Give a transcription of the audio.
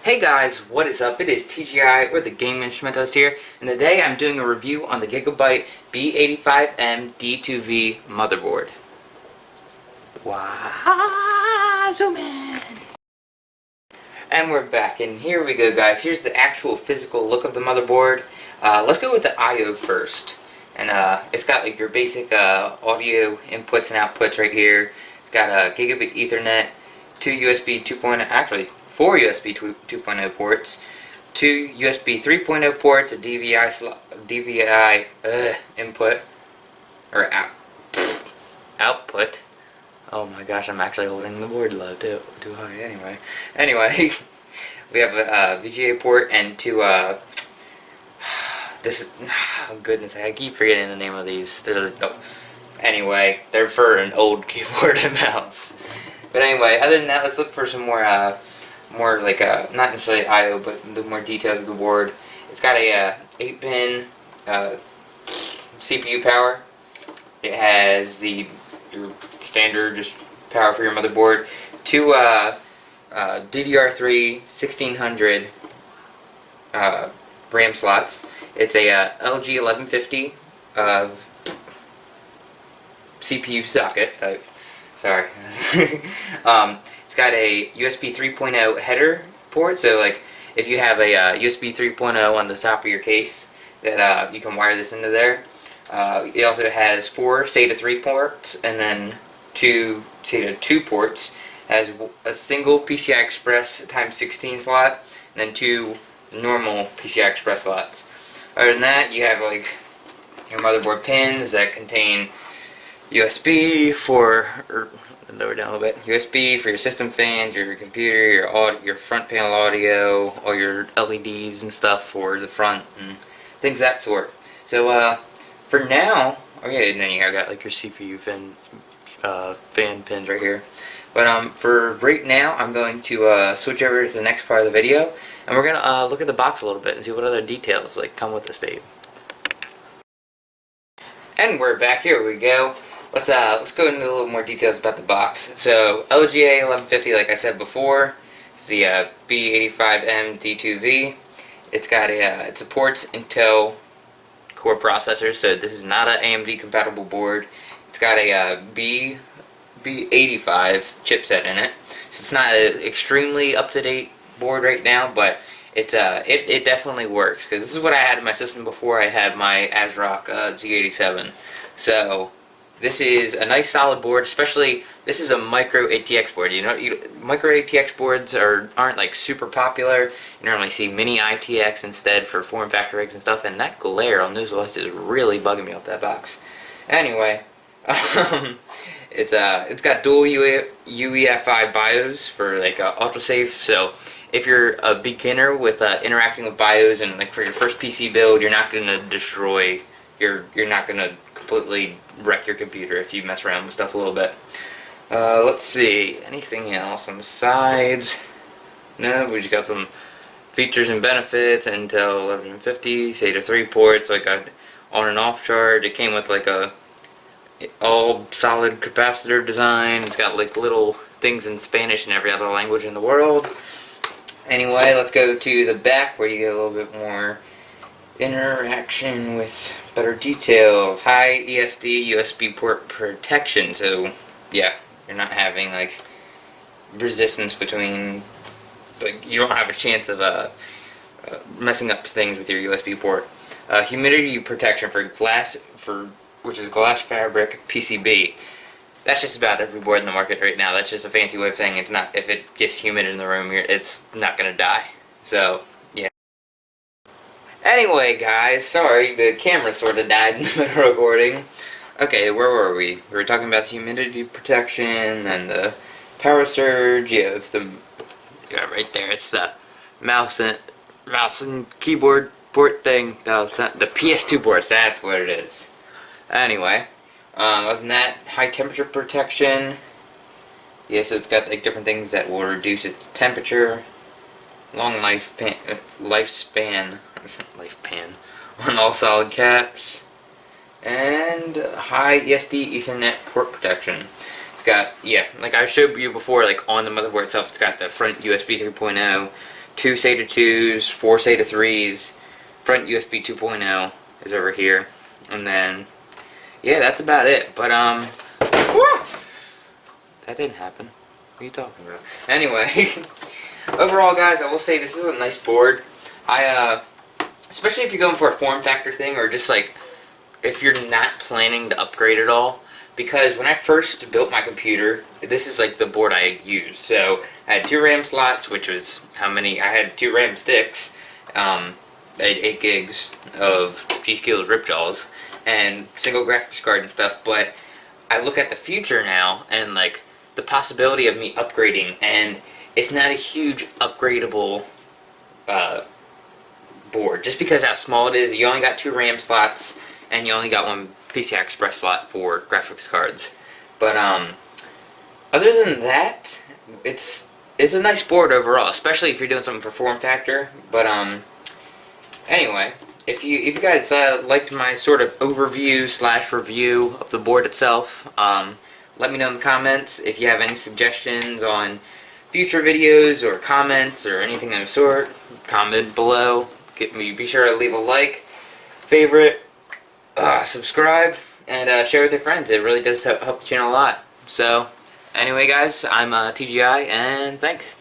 Hey guys, what is up? It is TGI, or the Game Instrumentalist here, and today I'm doing a review on the Gigabyte B85M-D2V motherboard. Wow, zoom in! And we're back, and here we go guys. Here's the actual physical look of the motherboard. Let's go with the I.O. first. And it's got like your basic audio inputs and outputs right here. It's got a Gigabit Ethernet, two USB 2.0, actually 4 USB 2.0 ports, 2 USB 3.0 ports, a DVI input, or output. Oh my gosh, I'm actually holding the board low too high anyway. Anyway, we have a VGA port and two, oh goodness, I keep forgetting the name of these. Anyway, they're for an old keyboard and mouse. But anyway, other than that, let's look for some more like not necessarily I/O, but the more details of the board. It's got a 8-pin CPU power. It has your standard just power for your motherboard. Two DDR3 1600 RAM slots. It's a LG 1150 CPU socket type. Sorry. It's got a USB 3.0 header port, so like if you have a USB 3.0 on the top of your case, that you can wire this into there. It also has 4 SATA 3 ports and then 2 SATA 2 ports. It has a single PCI Express x16 slot and then 2 normal PCI Express slots. Other than that, you have like your motherboard pins that contain USB for, or lower down a little bit, USB for your system fans, your computer, your front panel audio, all your LEDs and stuff for the front and things of that sort. So for now, okay, and then you got like your CPU fan pins right here. But for right now, I'm going to switch over to the next part of the video, and we're gonna look at the box a little bit and see what other details like come with this babe. And we're back. Here we go. Let's go into a little more details about the box. So LGA 1150, like I said before, it's the B85M-D2V. It's got it supports Intel core processors, so this is not an AMD compatible board. It's got a B85 chipset in it, so it's not an extremely up-to-date board right now, but it definitely works, because this is what I had in my system before I had my ASRock Z87. So this is a nice solid board, especially this is a micro ATX board. You know, micro ATX boards aren't like super popular. You normally see mini ITX instead for form factor rigs and stuff, and that glare on those lights is really bugging me off that box. Anyway, it's got dual UEFI BIOS for like ultra safe. So if you're a beginner with interacting with BIOS and like for your first PC build, you're not gonna destroy. You're not gonna completely wreck your computer if you mess around with stuff a little bit. Let's see, anything else on the sides? No, we just got some features and benefits. Intel 1150, SATA 3 ports, like a on and off charge. It came with like a all solid capacitor design. It's got like little things in Spanish and every other language in the world. Anyway, let's go to the back where you get a little bit more interaction with better details. High ESD USB port protection, so yeah, you're not having like resistance between, like you don't have a chance of messing up things with your USB port. Humidity protection for which is glass fabric PCB. That's just about every board in the market right now. That's just a fancy way of saying it's not, if it gets humid in the room, it's not gonna die. So yeah. Anyway, guys, sorry, the camera sort of died in the middle of recording. Okay, where were we? We were talking about the humidity protection and the power surge. Yeah, it's right there. It's the mouse and keyboard port thing. That was the PS2 ports. That's what it is. Anyway, other than that, high temperature protection. Yeah, so it's got like different things that will reduce its temperature. Long lifespan on all solid caps, and high ESD Ethernet port protection. It's got, yeah, like I showed you before, like on the motherboard itself, it's got the front USB 3.0, 2 SATA 2s, 4 SATA 3s, front USB 2.0 is over here, and then yeah, that's about it. But that didn't happen. What are you talking about? Anyway, overall, guys, I will say this is a nice board. Especially if you're going for a form factor thing, or just like if you're not planning to upgrade at all. Because when I first built my computer, this is like the board I used. So I had 2 RAM slots, which was how many? I had 2 RAM sticks, 8 gigs of G-Skills Ripjaws, and single graphics card and stuff. But I look at the future now, and like the possibility of me upgrading, and it's not a huge upgradable board, just because how small it is. You only got 2 RAM slots, and you only got 1 PCI Express slot for graphics cards. But other than that, it's a nice board overall, especially if you're doing something for form factor. But anyway, if you guys liked my sort of overview / review of the board itself, let me know in the comments. If you have any suggestions on future videos or comments or anything of the sort, comment below. Be sure to leave a like, favorite, subscribe, and share with your friends. It really does help the channel a lot. So anyway, guys, I'm TGI, and thanks.